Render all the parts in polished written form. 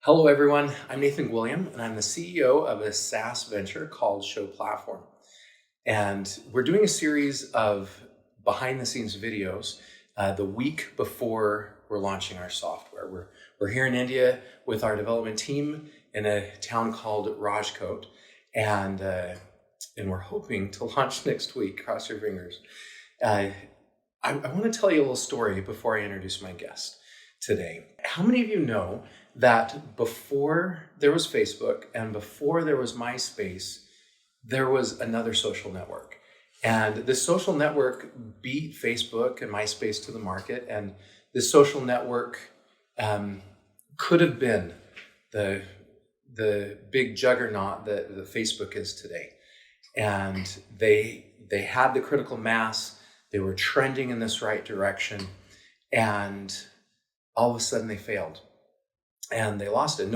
Hello, everyone. I'm Nathan William, and I'm the CEO of a SaaS venture called ShowPlatform. And we're doing a series of behind-the-scenes videos the week before we're launching our software. We're here in India with our development team in a town called Rajkot, and we're hoping to launch next week. Cross your fingers. I want to tell you a little story before I introduce my guest today. How many of you know that before there was Facebook and before there was MySpace, there was another social network? And this social network beat Facebook and MySpace to the market. And this social network could have been the big juggernaut that Facebook is today. And they had the critical mass. They were trending in this right direction. And all of a sudden they failed. And they lost it.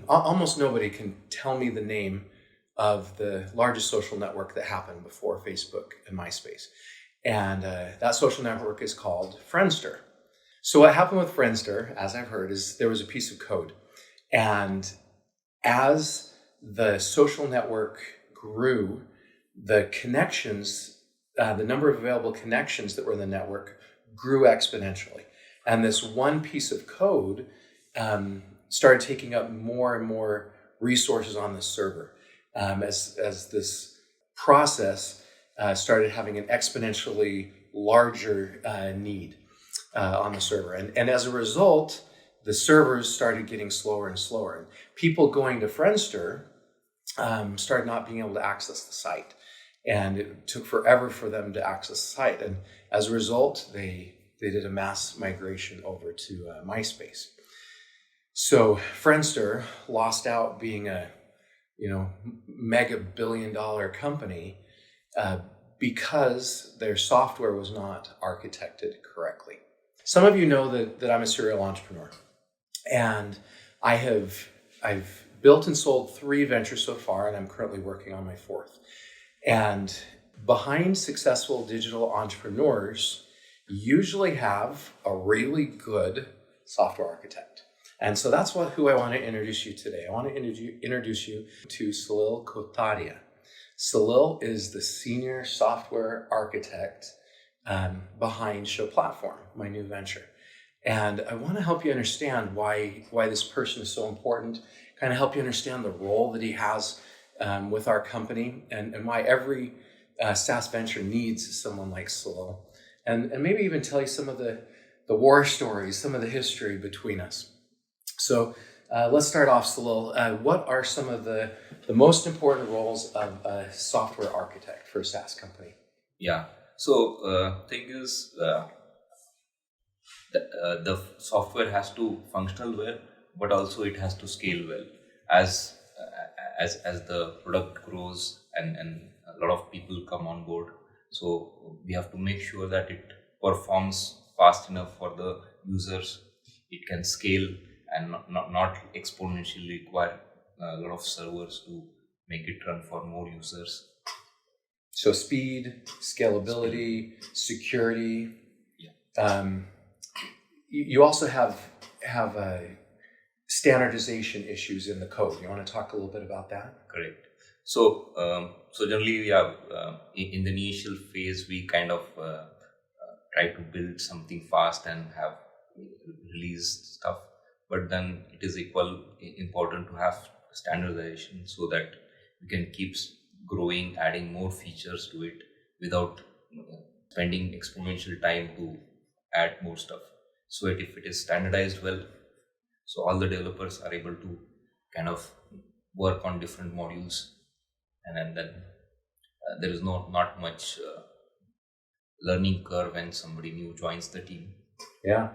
Almost nobody can tell me the name of the largest social network that happened before Facebook and MySpace. And that social network is called Friendster. So what happened with Friendster, as I've heard, is there was a piece of code. And as the social network grew, the connections, the number of available connections that were in the network grew exponentially. And this one piece of code started taking up more and more resources on the server as this process started having an exponentially larger need on the server. And as a result, the servers started getting slower and slower. And people going to Friendster started not being able to access the site. And it took forever for them to access the site. And as a result, they did a mass migration over to MySpace. So Friendster lost out being a mega billion-dollar company because their software was not architected correctly. Some of you know that I'm a serial entrepreneur, and I've built and sold 3 ventures so far, and I'm currently working on my 4th. And behind successful digital entrepreneurs usually have a really good software architect. And so that's who I want to introduce you today. I want to introduce you to Salil Kotaria. Salil is the senior software architect behind ShowPlatform, my new venture. And I want to help you understand why this person is so important, kind of help you understand the role that he has with our company, and why every SaaS venture needs someone like Salil. And maybe even tell you some of the war stories, some of the history between us. So let's start off, Salil. What are some of the most important roles of a software architect for a SaaS company? Yeah. So thing is, the software has to function well, but also it has to scale well. As the product grows and a lot of people come on board, so we have to make sure that it performs fast enough for the users. It can scale and not exponentially require a lot of servers to make it run for more users. So speed, scalability, security. Yeah. You also have standardization issues in the code. You want to talk a little bit about that? Correct. So generally we have in the initial phase we kind of try to build something fast and have release stuff. But then it is important to have standardization so that we can keep growing, adding more features to it without spending exponential time to add more stuff. So if it is standardized well, so all the developers are able to kind of work on different modules, and then there is not much learning curve when somebody new joins the team. Yeah.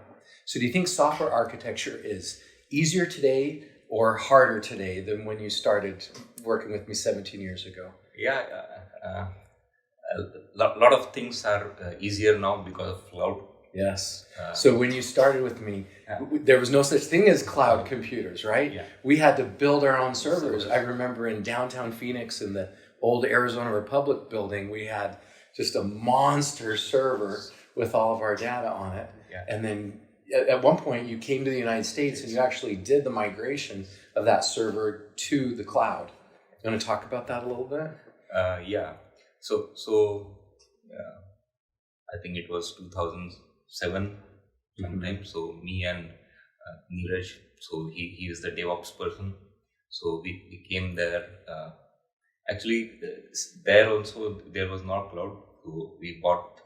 So do you think software architecture is easier today or harder today than when you started working with me 17 years ago? Yeah, a lot of things are easier now because of cloud. Yes. So when you started with me, there was no such thing as cloud computers, right? Yeah. We had to build our own servers. I remember in downtown Phoenix in the old Arizona Republic building, we had just a monster server with all of our data on it. Yeah. And then at one point you came to the United States and you actually did the migration of that server to the cloud. You want to talk about that a little bit? Yeah. So I think it was 2007 sometime. So me and Neeraj, so he is the DevOps person. So we came there. Actually, there also there was not cloud. So we bought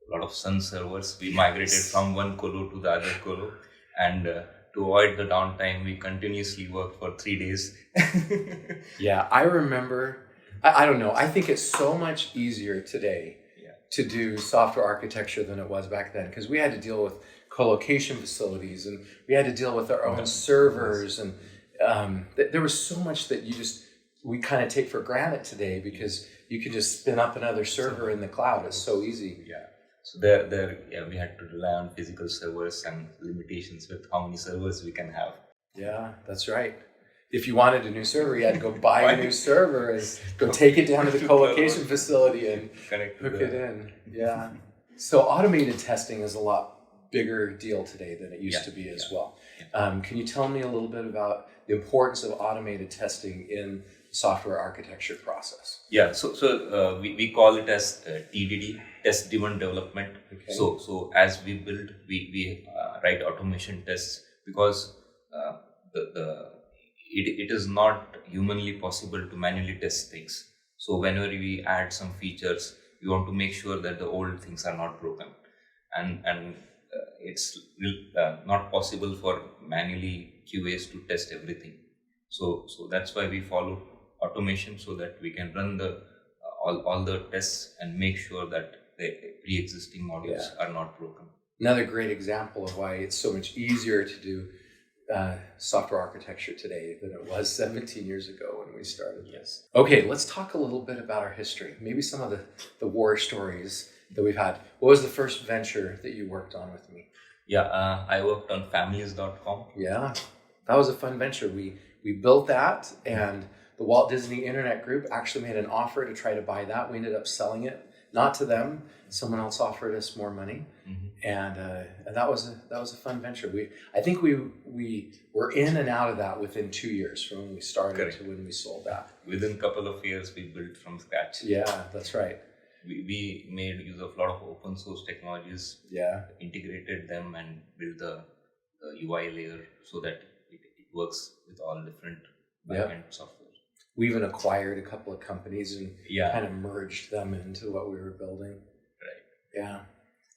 a lot of Sun servers. We migrated from one colo to the other colo, and to avoid the downtime, we continuously worked for 3 days. Yeah, I remember. I don't know. I think it's so much easier today to do software architecture than it was back then, because we had to deal with co-location facilities and we had to deal with our own servers, and there was so much that we kind of take for granted today, because you can just spin up another server in the cloud. It's so easy. Yeah. So there we had to rely on physical servers and limitations with how many servers we can have. Yeah, that's right. If you wanted a new server, you had to go buy a new server and go take it down to the co-location facility and hook it in. Yeah. So automated testing is a lot bigger deal today than it used to be as well. Can you tell me a little bit about the importance of automated testing in the software architecture process? Yeah. So we call it as TDD, test-driven development. Okay. So as we build, we write automation tests, because it is not humanly possible to manually test things. So whenever we add some features, we want to make sure that the old things are not broken, and it's not possible for manually QAs to test everything. So that's why we follow automation, so that we can run the all the tests and make sure that the pre-existing modules are not broken. Another great example of why it's so much easier to do software architecture today than it was 17 years ago when we started this. Okay, let's talk a little bit about our history. Maybe some of the war stories that we've had. What was the first venture that you worked on with me? Yeah, I worked on families.com. Yeah, that was a fun venture. We built that, and the Walt Disney Internet Group actually made an offer to try to buy that. We ended up selling it, not to them. Someone else offered us more money, and that was a fun venture. I think we were in and out of that within 2 years from when we started to when we sold that. Within a couple of years, we built from scratch. Yeah, that's right. We made use of a lot of open source technologies. Yeah, integrated them and built the UI layer so that it works with all different backend software. We even acquired a couple of companies and kind of merged them into what we were building. Right. Yeah.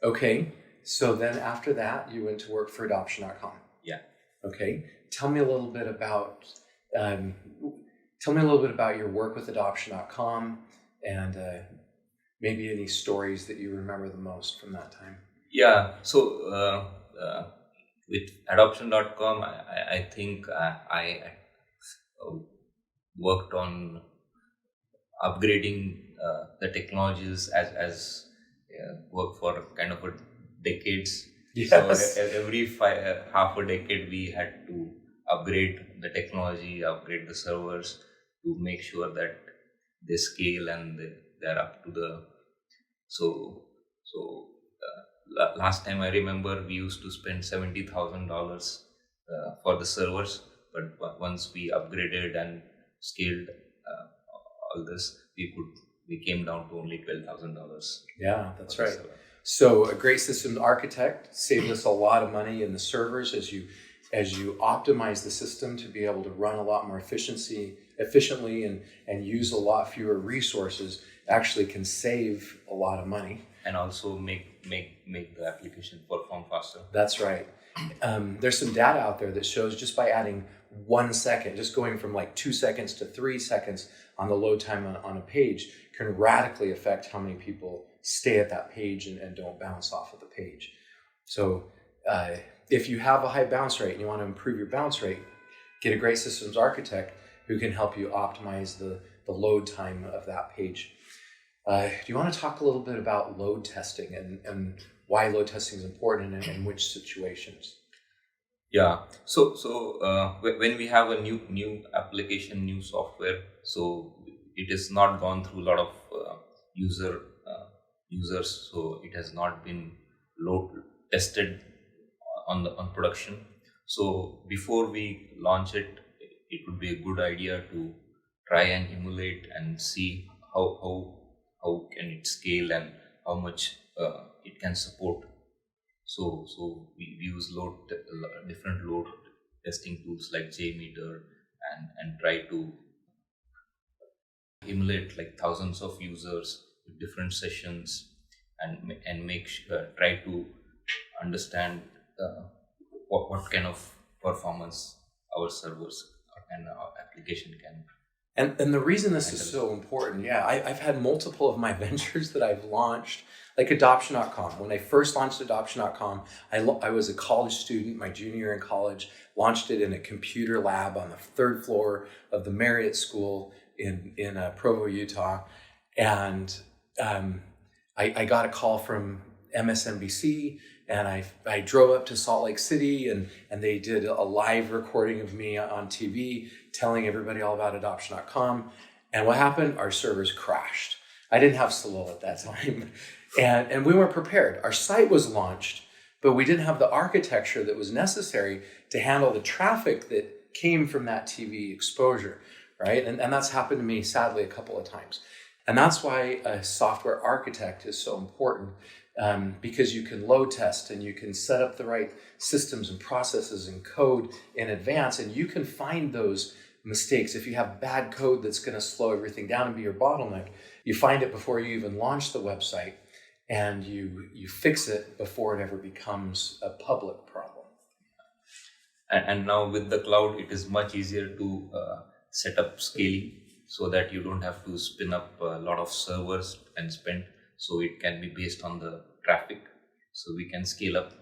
Okay. So then after that, you went to work for Adoption.com. Yeah. Okay. Tell me a little bit about your work with Adoption.com, and maybe any stories that you remember the most from that time. Yeah. So with Adoption.com, I think I worked on upgrading the technologies as work for kind of a decades. Yes. So every half a decade we had to upgrade the technology, upgrade the servers to make sure that they scale and they're up to the. Last time I remember we used to spend $70,000 for the servers, but once we upgraded and scaled all this, we came down to only $12,000. Yeah, that's right. So a great systems architect saved us a lot of money in the servers as you optimize the system to be able to run a lot more efficiently and use a lot fewer resources. Actually can save a lot of money and also make the application perform faster. That's right. There's some data out there that shows just by adding 1 second, just going from like 2 seconds to 3 seconds on the load time on a page, can radically affect how many people stay at that page and don't bounce off of the page. So if you have a high bounce rate and you want to improve your bounce rate, get a great systems architect who can help you optimize the load time of that page. Do you want to talk a little bit about load testing and why load testing is important and in which situations? Yeah. So when we have a new application, new software, so it is not gone through a lot of users, so it has not been load tested on production. So before we launch it, it would be a good idea to try and emulate and see how can it scale and how much it can support. So we use different load testing tools like JMeter and try to emulate like thousands of users with different sessions and try to understand what kind of performance our servers and our application can. And the reason this is so important, I've had multiple of my ventures that I've launched, like Adoption.com. When I first launched Adoption.com, I was a college student, my junior year in college, launched it in a computer lab on the third floor of the Marriott School in Provo, Utah. And I got a call from MSNBC, and I drove up to Salt Lake City, and they did a live recording of me on TV telling everybody all about Adoption.com. And what happened? Our servers crashed. I didn't have Salil at that time, and we weren't prepared. Our site was launched, but we didn't have the architecture that was necessary to handle the traffic that came from that TV exposure, right? And that's happened to me, sadly, a couple of times. And that's why a software architect is so important, because you can load test and you can set up the right systems and processes and code in advance, and you can find those mistakes. If you have bad code that's going to slow everything down and be your bottleneck, you find it before you even launch the website, and you fix it before it ever becomes a public problem. And now with the cloud, it is much easier to set up scaling so that you don't have to spin up a lot of servers and spend. So it can be based on the traffic. So we can scale up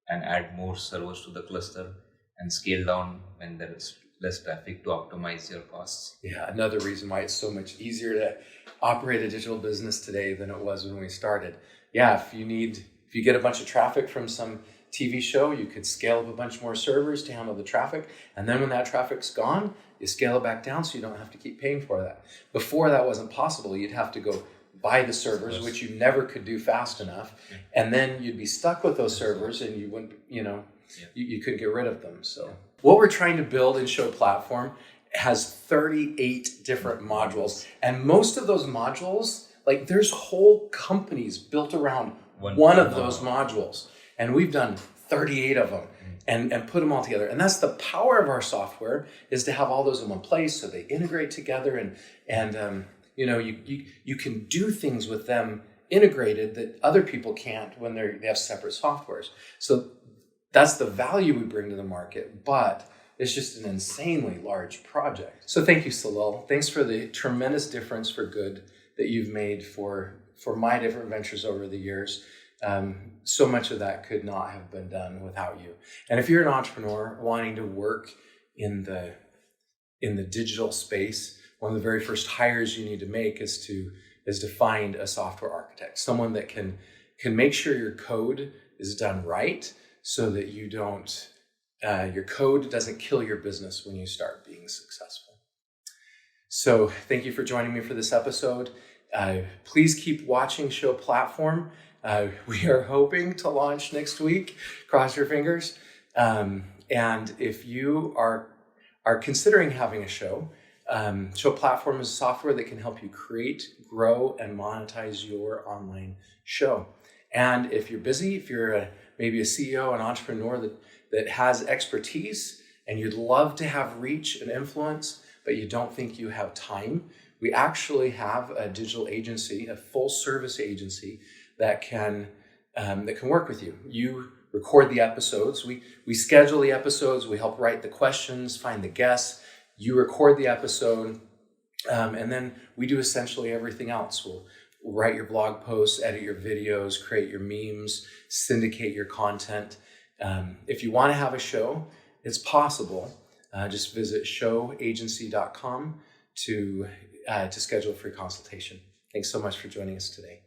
and add more servers to the cluster and scale down when there is less traffic to optimize your costs. Yeah, another reason why it's so much easier to operate a digital business today than it was when we started. Yeah, if you get a bunch of traffic from some TV show, you could scale up a bunch more servers to handle the traffic. And then when that traffic's gone, you scale it back down so you don't have to keep paying for that. Before that wasn't possible. You'd have to go buy the servers, which you never could do fast enough. Yeah. And then you'd be stuck with those servers and you wouldn't, you couldn't get rid of them. So what we're trying to build in ShowPlatform has 38 different modules. And most of those modules, like there's whole companies built around one of those modules. And we've done 38 of them and put them all together. And that's the power of our software, is to have all those in one place so they integrate together and you can do things with them integrated that other people can't when they have separate softwares. So that's the value we bring to the market, but it's just an insanely large project. So thank you, Salil. Thanks for the tremendous difference for good that you've made for my different ventures over the years. So much of that could not have been done without you. And if you're an entrepreneur wanting to work in the digital space, one of the very first hires you need to make is to find a software architect, someone that can make sure your code is done right, so that you don't your code doesn't kill your business when you start being successful. So thank you for joining me for this episode. Please keep watching ShowPlatform. We are hoping to launch next week. Cross your fingers. And if you are considering having a show, ShowPlatform is software that can help you create, grow, and monetize your online show. And if you're busy, if you're maybe a CEO, an entrepreneur that has expertise, and you'd love to have reach and influence, but you don't think you have time, we actually have a digital agency, a full service agency that can work with you. You record the episodes. We schedule the episodes. We help write the questions, find the guests. You record the episode, and then we do essentially everything else. We'll write your blog posts, edit your videos, create your memes, syndicate your content. If you want to have a show, it's possible. Just visit showagency.com to schedule a free consultation. Thanks so much for joining us today.